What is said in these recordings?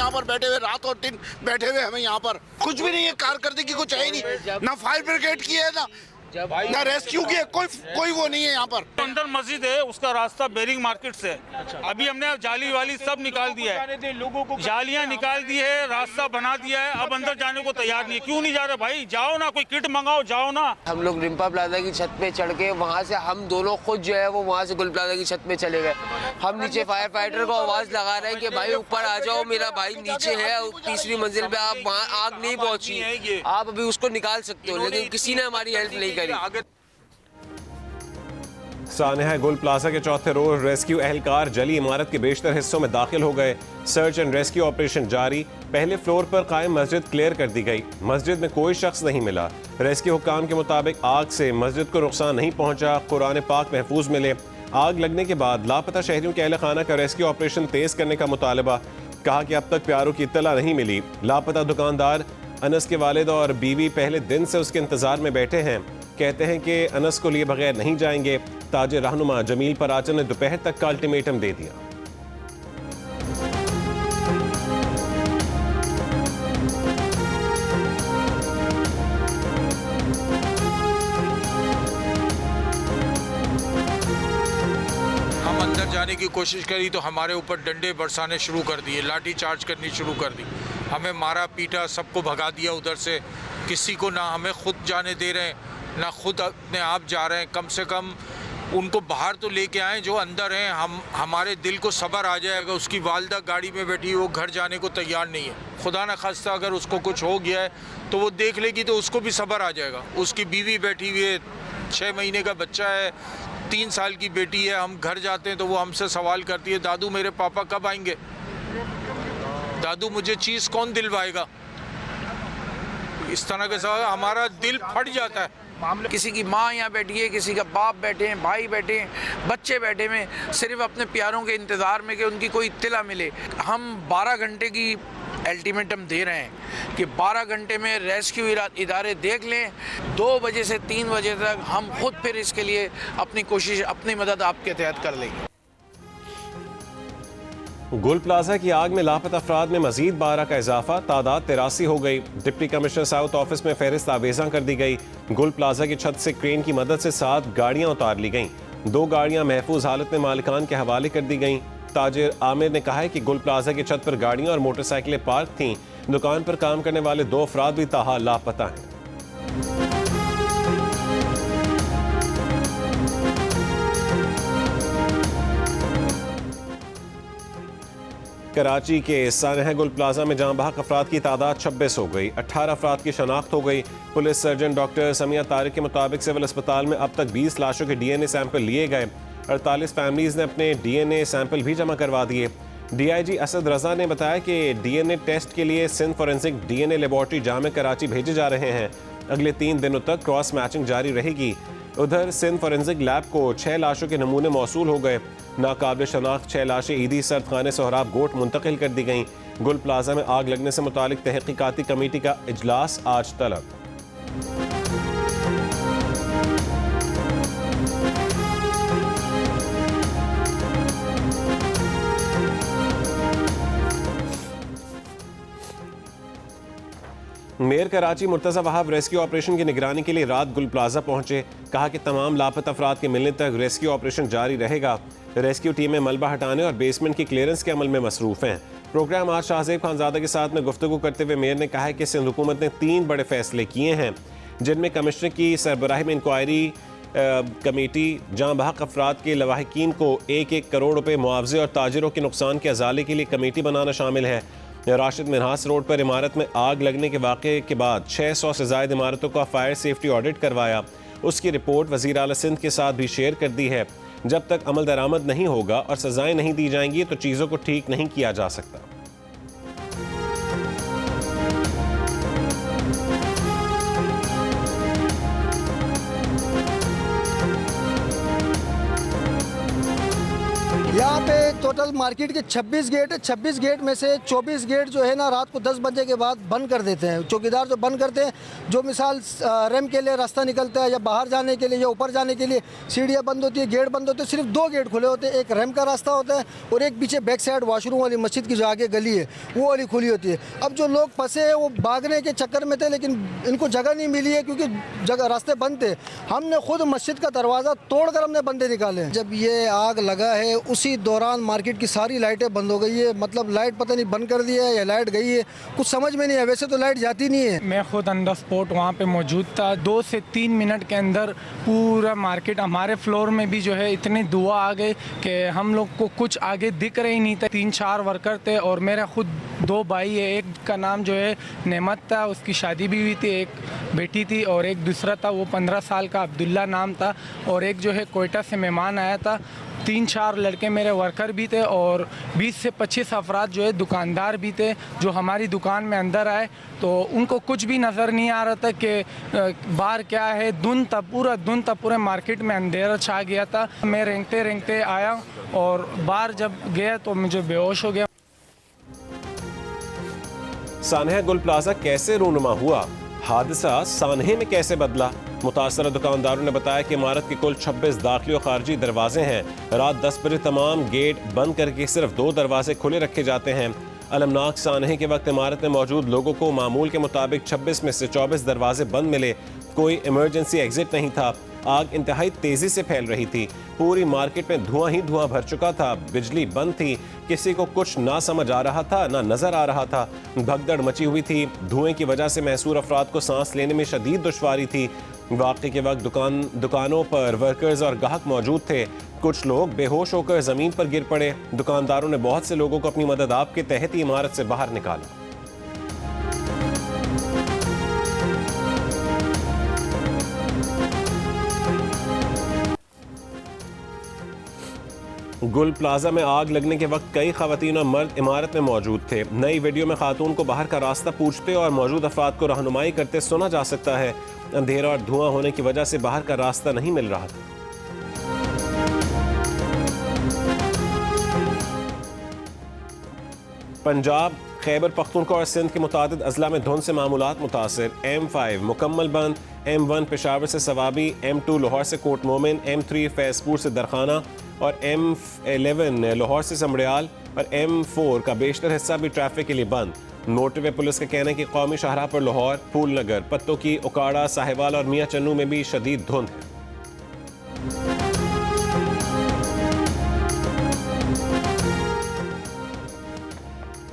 यहाँ पर बैठे हुए, रात और दिन बैठे हुए हमें यहाँ पर। कुछ भी नहीं है, कारकर्दगी कुछ है ही नहीं, ना फायर ब्रिगेड की है ना रेस्क्यू की है, कोई वो नहीं है यहाँ पर। अंदर मस्जिद है, उसका रास्ता बेरिंग मार्केट से। अभी हमने जाली वाली सब निकाल दिया है, जालियां निकाल दी है, रास्ता बना दिया है, अब अंदर जाने को तैयार नहीं है। क्यों नहीं जा रहे भाई? जाओ ना, कोई किट मंगाओ, जाओ ना। हम लोग रिम्पा प्लाजा की छत पे चढ़ के वहाँ से हम दोनों खुद जो है वो वहाँ से गुल प्लाजा की छत पे चले गए। हम नीचे फायर फाइटर को आवाज लगा रहे हैं कि भाई ऊपर आ जाओ, मेरा भाई नीचे है तीसरी मंजिल पे, आप वहाँ आग नहीं पहुँची, आप अभी उसको निकाल सकते हो, लेकिन किसी ने हमारी हेल्प नहीं करी। सानहा गुल प्लाजा के चौथे रोज रेस्क्यू एहलकार जली इमारत के बेशतर हिस्सों में दाखिल हो गए। सर्च एंड रेस्क्यू ऑपरेशन जारी। पहले फ्लोर पर कायम मस्जिद क्लियर कर दी गई। मस्जिद में कोई शख्स नहीं मिला। रेस्क्यू हुक्काम के मुताबिक आग से मस्जिद को नुकसान नहीं पहुंचा। कुरान पाक महफूज मिले। आग लगने के बाद लापता शहरियों के अहल खाना का रेस्क्यू ऑपरेशन तेज करने का मुतालबा। कहा कि अब तक प्यारों की इत्तला नहीं मिली। लापता दुकानदार अनस के वालिद और बीवी पहले दिन से उसके इंतजार में बैठे हैं। कहते हैं कि अनस को लिए बगैर नहीं जाएंगे। ताजिर रहनुमा जमील पराचन ने दोपहर तक का अल्टीमेटम दे दिया। हम अंदर जाने की कोशिश करी तो हमारे ऊपर डंडे बरसाने शुरू कर दिए, लाठी चार्ज करनी शुरू कर दी, हमें मारा पीटा, सबको भगा दिया उधर से। किसी को ना हमें खुद जाने दे रहे हैं, ना खुद अपने आप जा रहे हैं। कम से कम उनको बाहर तो लेके आए जो अंदर हैं। हमारे दिल को सब्र आ जाएगा। उसकी वालदा गाड़ी में बैठी, वो घर जाने को तैयार नहीं है। खुदा न खास्ता अगर उसको कुछ हो गया है तो वो देख लेगी तो उसको भी सब्र आ जाएगा। उसकी बीवी बैठी हुई है, 6 महीने का बच्चा है, 3 साल की बेटी है। हम घर जाते हैं तो वो हमसे सवाल करती है, दादू मेरे पापा कब आएंगे, दादू मुझे चीज़ कौन दिलवाएगा। इस तरह के साथ हमारा दिल फट जाता है। किसी की माँ यहाँ बैठी है, किसी का बाप बैठे हैं, भाई बैठे हैं, बच्चे बैठे हैं, सिर्फ अपने प्यारों के इंतज़ार में कि उनकी कोई इत्तला मिले। हम 12 घंटे की अल्टीमेटम दे रहे हैं कि 12 घंटे में रेस्क्यू इदारे देख लें। 2 बजे से 3 बजे तक हम खुद फिर इसके लिए अपनी कोशिश, अपनी मदद आपके तहत कर लेंगे। गुल प्लाजा की आग में लापता अफराद में मजीद 12 का इजाफा। तादाद 83 हो गई। डिप्टी कमिश्नर साउथ ऑफिस में फहरिस्त आवेजा कर दी गई। गुल प्लाजा की छत से क्रेन की मदद से 7 गाड़ियां उतार ली गईं। 2 गाड़ियां महफूज हालत में मालिकान के हवाले कर दी गईं। ताजिर आमिर ने कहा है कि गुल प्लाजा की छत पर गाड़ियां और मोटरसाइकिलें पार्क थीं। दुकान पर काम करने वाले 2 अफराद भी ताहाल लापता हैं। कराची के सानहा गुल प्लाजा में जहां बहक अफराद की तादाद 26 हो गई। 18 अफराद की शनाख्त हो गई। Police surgeon doctor Samiya Tariq के मुताबिक सिविल अस्पताल में अब तक 20 लाशों के DNA सैंपल लिए गए। 48 फैमिलीज ने अपने DNA सैंपल भी जमा करवा दिए। DIG असद रजा ने बताया कि DNA टेस्ट के लिए सिंध फॉरेंसिक DNA लेबॉर्ट्री जामे कराची भेजे जा रहे हैं। अगले 3 दिनों तक क्रॉस मैचिंग जारी रहेगी। उधर सिंध फॉरेंसिक लैब को 6 लाशों के नमूने मौसूल हो गए। नाकाबिल शनाख्त 6 लाशें ईदी सर्द खाने सोहराब गोट मुंतकिल कर दी गईं। गुल प्लाजा में आग लगने से मुतालिक तहकीकाती कमेटी का इजलास आज तलब। Mayor Karachi Murtaza Wahab rescue operation की निगरानी के लिए रात गुल प्लाजा पहुंचे। कहा कि तमाम लापता अफराद के मिलने तक रेस्क्यू ऑपरेशन जारी रहेगा। रेस्क्यू टीमें मलबा हटाने और बेसमेंट की क्लियरेंस के अमल में मसरूफ हैं। प्रोग्राम आज शाहजेब खानजादा के साथ में गुफ्तगू करते हुए मेयर ने कहा है कि सिंध हुकूमत ने 3 बड़े फैसले किए हैं, जिनमें कमिश्नर की सरबराही में इंक्वायरी कमेटी, जहां बहक अफराद के लवाहिकीन को 1-1 करोड़ रुपए मुआवजे और ताजिरों के नुकसान के अजाले के लिए कमेटी बनाना शामिल है। राशिद मिन्हास रोड पर इमारत में आग लगने के वाक़े के बाद 600 से ज़ायद इमारतों का फायर सेफ्टी ऑडिट करवाया। उसकी रिपोर्ट वज़ीर आला सिंध के साथ भी शेयर कर दी है। जब तक अमल दरामद नहीं होगा और सजाएं नहीं दी जाएंगी तो चीज़ों को ठीक नहीं किया जा सकता। यहाँ पे टोटल मार्केट के 26 गेट है। 26 गेट में से 24 गेट जो है ना रात को 10 बजे के बाद बंद कर देते हैं। चौकीदार जो बंद करते हैं, जो मिसाल रेम के लिए रास्ता निकलता है या बाहर जाने के लिए या ऊपर जाने के लिए सीढ़ियाँ बंद होती है, गेट बंद होते हैं। सिर्फ 2 गेट खुले होते हैं, एक रेम का रास्ता होता है और एक पीछे बैक साइड वॉशरूम वाली मस्जिद की जो आगे गली है वो वाली खुली होती है। अब जो लोग फंसे हैं वो भागने के चक्कर में थे, लेकिन इनको जगह नहीं मिली है क्योंकि जगह रास्ते बंद थे। हमने खुद मस्जिद का दरवाज़ा तोड़कर हमने बंदे निकाले। जब ये आग लगा है उसी दौरान मार्केट की सारी लाइटें बंद हो गई है। मतलब लाइट पता नहीं बंद कर दी है या लाइट गई है, कुछ समझ में नहीं है। वैसे तो लाइट जाती नहीं है। मैं खुद ऑन द स्पॉट वहाँ पे मौजूद था। 2 से 3 मिनट के अंदर पूरा मार्केट, हमारे फ्लोर में भी जो है इतने धुआं आ गए कि हम लोग को कुछ आगे दिख रही नहीं था। 3-4 वर्कर थे और मेरा खुद 2 भाई है। एक का नाम जो है नेमत था, उसकी शादी भी हुई थी, एक बेटी थी, और एक दूसरा था वो 15 साल का अब्दुल्ला नाम था, और एक जो है कोयटा से मेहमान आया था। 3-4 लड़के मेरे वर्कर भी थे और 20 से 25 अफराद जो है दुकानदार भी थे जो हमारी दुकान में अंदर आए। तो उनको कुछ भी नज़र नहीं आ रहा था कि बाहर क्या है। धुंध था, पूरे मार्केट में अंधेरा छा गया था। मैं रेंगते रेंगते आया और बाहर जब गया तो मुझे बेहोश हो गया। सानहा गुल प्लाजा कैसे रूनुमा हुआ, हादसा सानहे में कैसे बदला? मुतासर दुकानदारों ने बताया कि इमारत के कुल 26 दाखिली और खारजी दरवाजे हैं। रात 10 बजे तमाम गेट बंद करके सिर्फ 2 दरवाजे खुले रखे जाते हैं। अलमनाक सानहे के वक्त इमारत में मौजूद लोगों को मामूल के मुताबिक 26 में से 24 दरवाजे बंद मिले। कोई इमरजेंसी एग्जिट नहीं था। आग इंतहाई तेजी से फैल रही थी। पूरी मार्केट में धुआं ही धुआं भर चुका था। बिजली बंद थी। किसी को कुछ ना समझ आ रहा था ना नजर आ रहा था। भगदड़ मची हुई थी। धुएं की वजह से महसूर अफराद को सांस लेने में शदीद दुश्वारी थी। वाक़े के वक्त दुकानों पर वर्कर्स और गाहक मौजूद थे। कुछ लोग बेहोश होकर जमीन पर गिर पड़े। दुकानदारों ने बहुत से लोगों को अपनी मदद आप के तहत ही इमारत से बाहर निकाला। गुल प्लाजा में आग लगने के वक्त कई खवातीन और मर्द इमारत में मौजूद थे। नई वीडियो में खातून को बाहर का रास्ता पूछते और मौजूद अफराद को रहनुमाई करते सुना जा सकता है। अंधेरा और धुआं होने की वजह से बाहर का रास्ता नहीं मिल रहा था। पंजाब, खैबर पख्तूनख्वा और सिंध के मुतादिद अजला में धुंध से मामूलात मुतासिर। M5 मुकम्मल बंद। M1 पेशावर से सवाबी, M2 लाहौर से कोट मोमिन, M3 फैजपुर से दरखाना और M11 लाहौर से समड़ियाल और M4 का बेशतर हिस्सा भी ट्रैफिक के लिए बंद। मोटरवे पुलिस का कहना है कि कौमी शाहराह पर लाहौर, फूल नगर, पत्तों की, उकाड़ा, साहिवाल और मियाँ चन्नू में भी शदीद धुंध है।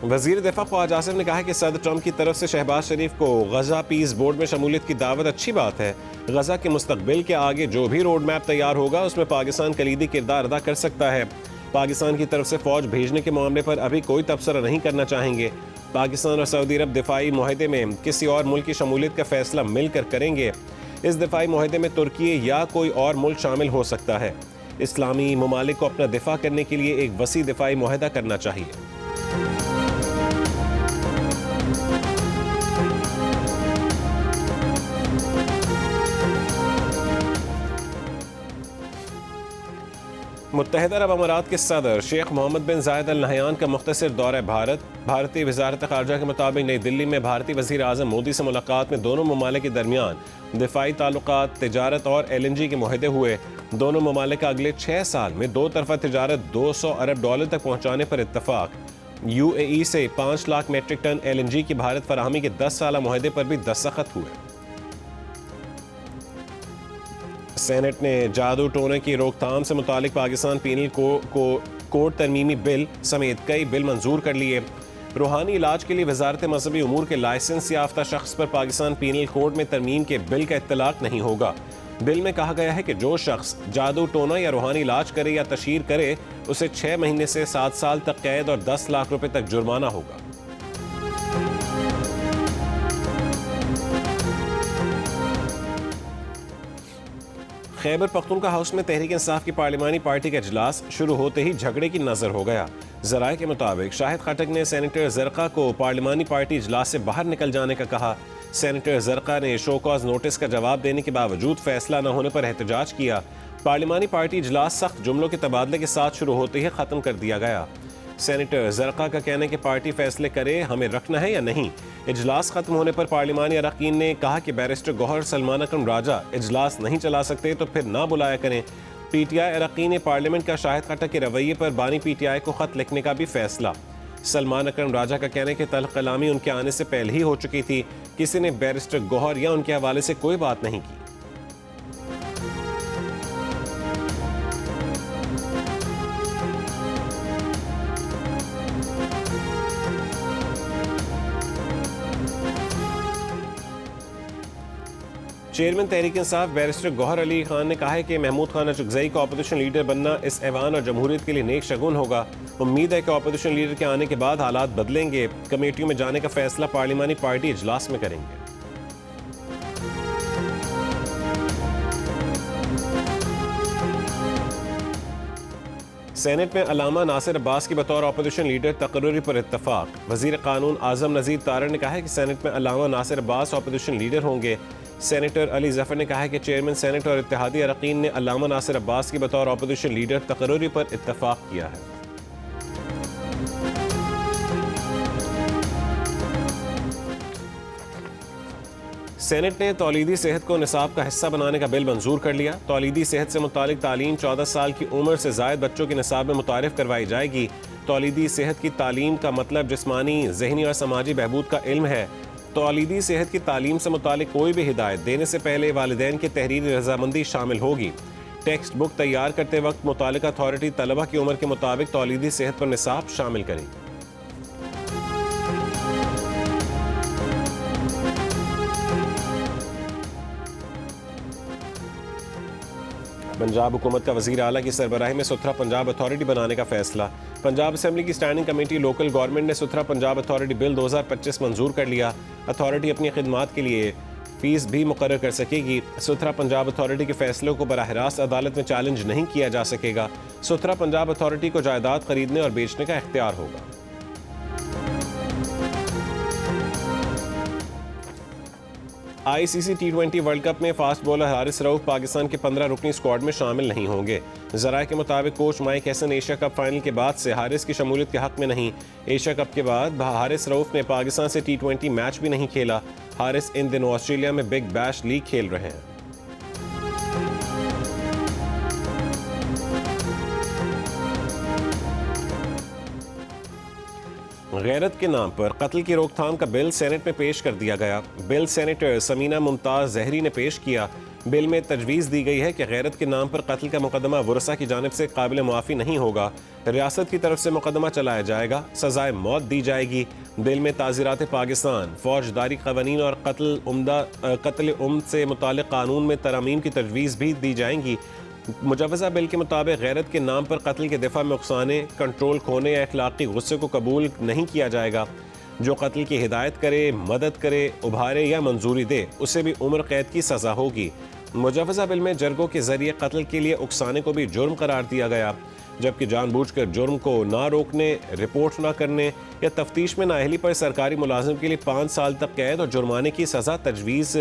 वज़ीर दिफा ख्वाजा आसिफ ने कहा है कि सदर ट्रंप की तरफ से शहबाज शरीफ को गजा पीस बोर्ड में शमूलियत की दावत अच्छी बात है। गजा के मुस्तकबिल के आगे जो भी रोड मैप तैयार होगा उसमें पाकिस्तान कलीदी किरदार अदा कर सकता है। पाकिस्तान की तरफ से फौज भेजने के मामले पर अभी कोई तबसरा नहीं करना चाहेंगे। पाकिस्तान और सऊदी अरब दिफाई मुआहदे में किसी और मुल्क की शमूलियत का फैसला मिलकर करेंगे। इस दिफाई मुआहदे में तुर्की या कोई और मुल्क शामिल हो सकता है। इस्लामी ममालिक को अपना दिफा करने के लिए एक वसी दिफाई मुआहदा करना चाहिए। मुत्तहिदा अरब अमारात के सदर शेख मोहम्मद बिन जायद अल नहयान का मुख्तसर दौरा भारत। भारतीय वजारत ख़ारजा के मुताबिक नई दिल्ली में भारतीय वज़ीर आज़म मोदी से मुलाकात में दोनों ममालिक के दरमियान दिफाई ताल्लुकात, तिजारत और LNG के मुआहदे हुए। दोनों ममालिक का अगले 6 साल में 2 तरफ़ा तिजारत $200 अरब तक पहुँचाने पर इत्तफाक। UAE से 5 लाख मेट्रिक टन LNG की भारत फराहमी के 10 साला मुआहदे पर भी दस्तखत हुए। सेनेट ने जादू टोने की रोकथाम से मुतालिक पाकिस्तान पीनल कोड तरमीमी बिल समेत कई बिल मंजूर कर लिए। रूहानी इलाज के लिए वजारत मजहबी उमूर के लाइसेंस याफ्ता शख्स पर पाकिस्तान पीनल कोड में तरमीम के बिल का इत्तलाक नहीं होगा। बिल में कहा गया है कि जो शख्स जादू टोना या रूहानी इलाज करे या तशहीर करे उसे 6 महीने से 7 साल तक कैद और 10 लाख रुपए तक जुर्माना होगा। खैबर पख्तूनख्वा हाउस में तहरीक इंसाफ की पार्लिमानी पार्टी का इजलास शुरू होते ही झगड़े की नजर हो गया। जराये के मुताबिक शाहिद खटक ने सेनेटर जरका को पार्लिमानी पार्टी इजलास से बाहर निकल जाने का कहा। सेनेटर जरका ने शो कॉज नोटिस का जवाब देने के बावजूद फैसला न होने पर एहतजाज किया। पार्लिमानी पार्टी इजलास सख्त जुमलों के तबादले के साथ शुरू होते ही ख़त्म कर दिया गया। सेनेटर जरका का कहना है कि पार्टी फैसले करे हमें रखना है या नहीं। इजलास खत्म होने पर पार्लिमानी अरकान ने कहा कि बैरिस्टर गौहर सलमान अकरम राजा इजलास नहीं चला सकते तो फिर ना बुलाया करें। पीटीआई अरकान ने पार्लियामेंट का शाहिद खट्टर के रवैये पर बानी पीटीआई को खत लिखने का भी फैसला। सलमान अकरम राजा का कहना है कि तल्ख कलामी उनके आने से पहले ही हो चुकी थी, किसी ने बैरिस्टर गौहर या उनके हवाले से कोई बात नहीं की। चेयरमैन तहरीक इंसाफ बैरिस्टर गौहर अली खान ने कहा है कि महमूद खान अचकजई को अपोजिशन लीडर बनना इस ऐवान और जमहूरियत के लिए नेक शगुन होगा। उम्मीद है कि अपोजिशन लीडर के आने के बाद हालात बदलेंगे। कमेटियों में जाने का फैसला पार्लिमानी पार्टी इजलास में करेंगे। सेनेट में अल्लामा नासिर अब्बास की बतौर अपोजिशन लीडर तकर्री पर इत्तफाक। वजीर कानून आजम नज़ीर तारड़ ने कहा है कि सेनेट में अल्लामा नासिर अब्बास अपोजिशन लीडर होंगे। सेनेटर अली जफर ने कहा है कि चेयरमैन सेनेट और इत्तेहादी अरकान ने अल्लामा नासिर अब्बास की बतौर अपोजिशन लीडर तकर्री पर इत्तफाक किया है। सेनेट ने तौलीदी सेहत को निसाब का हिस्सा बनाने का बिल मंजूर कर लिया। तौलीदी सेहत से मुतालिक तालीम 14 साल की उम्र से ज़ायद बच्चों के निसाब में मुतारिफ करवाई जाएगी। तौलीदी सेहत की तालीम का मतलब जिस्मानी, ज़हनी और समाजी बहबूद का इल्म है। तौलीदी सेहत की तालीम से मुतालिक कोई भी हिदायत देने से पहले वालिदैन की तहरीरी रजामंदी शामिल होगी। टेक्स्ट बुक तैयार करते वक्त मुतालिका अथॉरिटी तलबा की उम्र के मुताबिक तौलीदी सेहत पर निसाब शामिल करेगी। पंजाब हुकूमत का वज़ीर आला की सरबराही में सुथरा पंजाब अथॉरिटी बनाने का फैसला। पंजाब असेंबली की स्टैंडिंग कमेटी लोकल गवर्नमेंट ने सुथरा पंजाब अथॉरिटी बिल 2025 मंजूर कर लिया। अथॉरिटी अपनी खिदमात के लिए फीस भी मुकर्रर कर सकेगी। सुथरा पंजाब अथॉरिटी के फैसलों को बराह रास्त अदालत में चैलेंज नहीं किया जा सकेगा। सुथरा पंजाब अथॉरिटी को जायदाद खरीदने और बेचने का इख्तियार होगा। ICC T20 वर्ल्ड कप में फास्ट बॉलर हारिस रऊफ पाकिस्तान के 15 रुकनी स्क्वाड में शामिल नहीं होंगे। ज़राए के मुताबिक coach mic Hesson Asia cup final के बाद से हारिस की शमूलियत के हक में नहीं। एशिया कप के बाद हारिस रऊफ ने पाकिस्तान से T20 मैच भी नहीं खेला। हारिस इन दिनों ऑस्ट्रेलिया में बिग बैश लीग खेल रहे हैं। गैरत के नाम पर कत्ल की रोकथाम का बिल सेनेट में पेश कर दिया गया। बिल सेनेटर समीना मुमताज़ जहरी ने पेश किया। बिल में तजवीज़ दी गई है कि गैरत के नाम पर कत्ल का मुकदमा वरसा की जानिब से काबिल मुआफ़ी नहीं होगा। रियासत की तरफ से मुकदमा चलाया जाएगा, सजाए मौत दी जाएगी। बिल में ताज़ीरात पाकिस्तान, फौजदारी क़वानीन और कत्ल उम्द से मुताल्लिक़ कानून में तरमीम की तजवीज़ भी दी जाएंगी। मुजवज़ा बिल के मुताबिक गैरत के नाम पर कत्ल के दिफा में उकसाने, कंट्रोल खोने या अखलाक़ी गुस्से को कबूल नहीं किया जाएगा। जो कत्ल की हिदायत करे, मदद करे, उभारे या मंजूरी दे, उसे भी उम्र कैद की सज़ा होगी। मुजवज़ा बिल में जरगों के ज़रिए कत्ल के लिए उकसाने को भी जुर्म करार दिया गया, जबकि जानबूझकर जुर्म को ना रोकने, रिपोर्ट ना करने या तफ्तीश में नाअहली पर सरकारी मुलाजिम के लिए 5 साल तक कैद और जुर्माने की सज़ा तजवीज़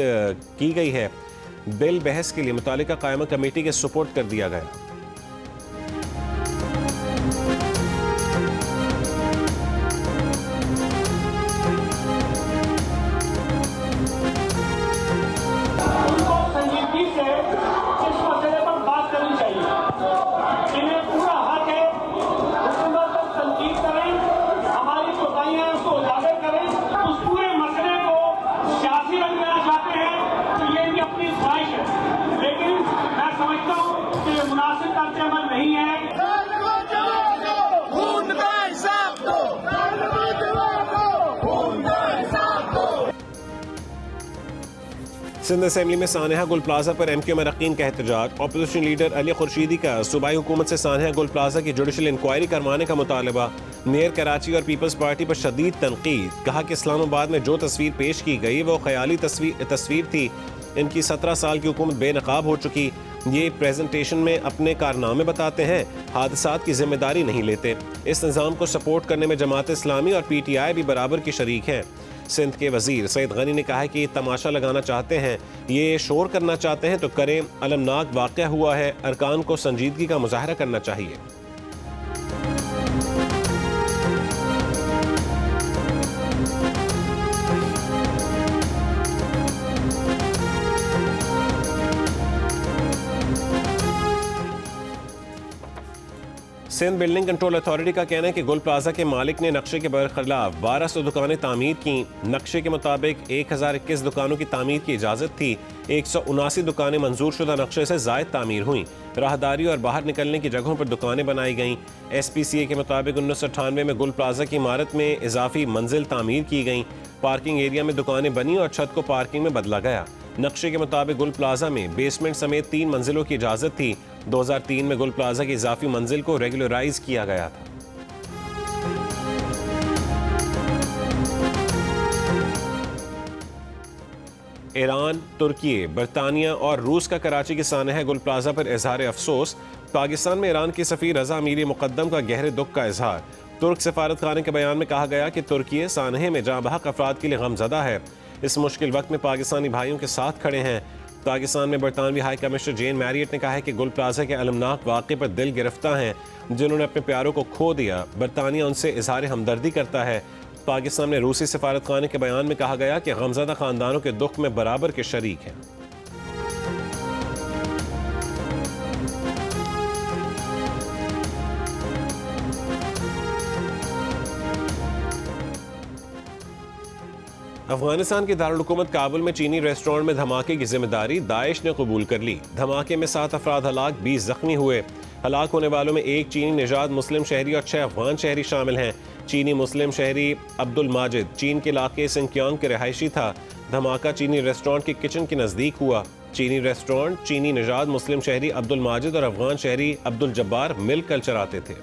की गई है। बिल बहस के लिए मुतालिका कायमा कमेटी के सुपुर्द कर दिया गया। सिंध असेंबली में सानहा गुल प्लाजा पर MQ अरकान का एहतजाज। अपोजिशन लीडर अली खुर्शीदी का सूबाई हुकूमत से सानहा गुल प्लाजा की जुडिशल इंक्वायरी करवाने का मुतालबा। मेयर कराची और पीपल्स पार्टी पर शदीद तनकीद। कहा कि इस्लामाबाद में जो तस्वीर पेश की गई वो ख्याली तस्वीर थी। इनकी 17 साल की हुकूमत बेनकाब हो चुकी। ये प्रेजेंटेशन में अपने कारनामे बताते हैं, हादसात की जिम्मेदारी नहीं लेते। इस निज़ाम को सपोर्ट करने में जमात इस्लामी और PTI भी बराबर की शरीक हैं। सिंध के वजीर सईद गनी ने कहा है कि तमाशा लगाना चाहते हैं, ये शोर करना चाहते हैं तो करें, अलमनाक वाक़या हुआ है, अरकान को संजीदगी का मुजाहरा करना चाहिए। सिंध बिल्डिंग कंट्रोल अथॉरिटी का कहना है कि गुल प्लाजा के मालिक ने नक्शे के बरखिलाफ 1200 दुकानें तामीर की। नक्शे के मुताबिक 1021 दुकानों की तामीर की इजाज़त थी। 179 दुकानें मंजूर शुदा नक्शे से ज़ायद तामीर हुई। राहदारी और बाहर निकलने की जगहों पर दुकानें बनाई गईं। SPCA के मुताबिक 1998 में गुल प्लाजा की इमारत में इजाफी मंजिल तामीर की गईं। पार्किंग एरिया में दुकानें बनी और छत को पार्किंग में बदला गया। नक्शे के मुताबिक गुल प्लाजा में बेसमेंट समेत 3 मंजिलों की इजाज़त थी। 2003 में गुल प्लाजा की इजाफी मंजिल को रेगुलराइज किया गया था। ईरान, तुर्की, बरतानिया और रूस का कराची के सानहा गुल प्लाजा पर इजहार अफसोस। पाकिस्तान में ईरान की सफीर रजा अमीरी मुकद्दम का गहरे दुख का इजहार। तुर्क सफारत खाने के बयान में कहा गया कि तुर्की सानहे में जहाँ बहक अफराद के लिए गमज़दा है, इस मुश्किल वक्त में पाकिस्तानी भाइयों के साथ खड़े हैं। पाकिस्तान में बरतानवी हाई कमिश्नर जेन मैरियट ने कहा है कि गुल प्लाजा के अलमनाक वाक़े पर दिल गिरफ्तार हैं जिन्होंने अपने प्यारों को खो दिया। बरतानिया उनसे इजहार हमदर्दी करता है। पाकिस्तान में रूसी सफारत खाने के बयान में कहा गया कि गमज़दा ख़ानदानों के दुख में बराबर के शरीक हैं। अफगानिस्तान की दारुल-हुकूमत काबुल में चीनी रेस्टोरेंट में धमाके की जिम्मेदारी दाइश ने कबूल कर ली। धमाके में 7 अफराद हलाक, 20 जख्मी हुए। हलाक होने वालों में 1 चीनी निजात मुस्लिम शहरी और 6 अफगान शहरी शामिल हैं। चीनी मुस्लिम शहरी अब्दुल माजिद चीन के इलाके सिंकियांग के रहायशी था। धमाका चीनी रेस्टोरेंट की किचन के नज़दीक हुआ। चीनी रेस्टोरेंट चीनी निजात मुस्लिम शहरी अब्दुल माजिद और अफगान शहरी अब्दुल जब्बार मिलकर चलाते थे।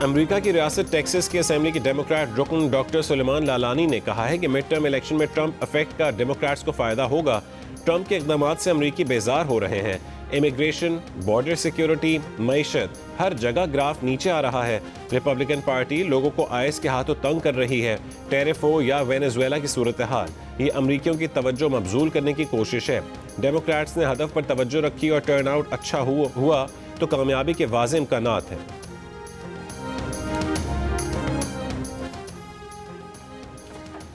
अमेरिका की रियासत टेक्सास की असेंबली के डेमोक्रेट रुकन डॉक्टर सुलेमान लालानी ने कहा है कि मिड टर्म इलेक्शन में ट्रंप इफेक्ट का डेमोक्रेट्स को फायदा होगा। ट्रंप के इकदाम से अमेरिकी बेजार हो रहे हैं। इमिग्रेशन, बॉर्डर सिक्योरिटी, मईशत, हर जगह ग्राफ नीचे आ रहा है। रिपब्लिकन पार्टी लोगों को आइस के हाथों तंग कर रही है। टेरिफ हो या वेनेजुएला की सूरत हाल, ये अमरीकियों की तवज्जो मबजूल करने की कोशिश है। डेमोक्रेट्स ने हदफ पर तवज्जो रखी और टर्न आउट अच्छा हुआ तो कामयाबी के वाज़े इम्कानात हैं।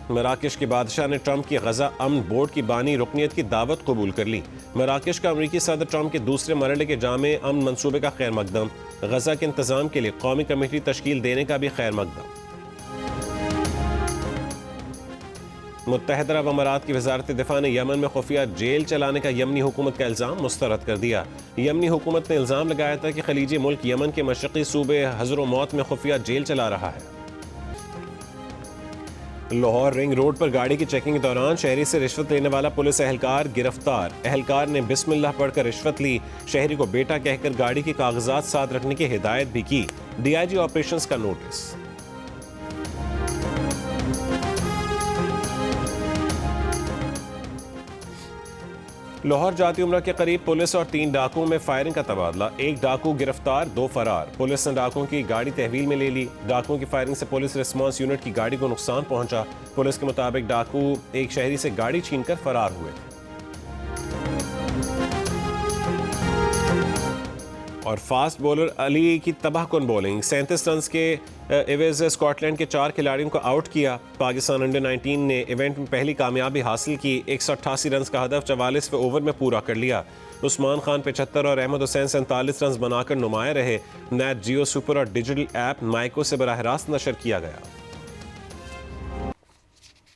मराकश के बादशाह ने ट्रंप की गजा अमन बोर्ड की बानी रुकनियत की दावत कबूल कर ली। मराकश का अमरीकी सदर ट्रंप के दूसरे मरहले के जामे अमन मंसूबे का खैर मकदम। गजा के इंतजाम के लिए कौमी कमेटी तश्कील देने का भी खैर मकदम। मुत्तहिदा अरब अमारात की वजारत दिफा ने यमन में खुफिया जेल चलाने का यमनी हुकूमत का इल्ज़ाम मुस्तरद कर दिया। यमनी हुकूमत ने इल्ज़ाम लगाया था कि खलीजी मुल्क यमन के मशरक़ी सूबे हज़र मौत में खुफिया जेल चला रहा है। लाहौर रिंग रोड पर गाड़ी की चेकिंग के दौरान शहरी से रिश्वत लेने वाला पुलिस एहलकार गिरफ्तार। एहलकार ने बिस्मिल्लाह पढ़कर रिश्वत ली। शहरी को बेटा कहकर गाड़ी के कागजात साथ रखने की हिदायत भी की। DIG ऑपरेशंस का नोटिस। लाहौर जाती उम्रा के करीब पुलिस और 3 डाकुओं में फायरिंग का तबादला। 1 डाकू गिरफ्तार, 2 फरार। पुलिस ने डाकुओं की गाड़ी तहवील में ले ली। डाकुओं की फायरिंग से पुलिस रिस्पांस यूनिट की गाड़ी को नुकसान पहुंचा। पुलिस के मुताबिक डाकू एक शहरी से गाड़ी छीनकर फरार हुए। और फास्ट बॉलर अली की तबाहकुन बॉलिंग, 37 रन के एवज स्कॉटलैंड के 4 खिलाड़ियों को आउट किया। पाकिस्तान अंडर 19 ने इवेंट में पहली कामयाबी हासिल की। 188 रन का हदफ 44वें ओवर में पूरा कर लिया। उस्मान खान 75 और अहमद हुसैन 47 रन बनाकर नुमाया रहे। नेट, जियो सुपर और डिजिटल ऐप माइको से बराह रास्त नशर किया गया।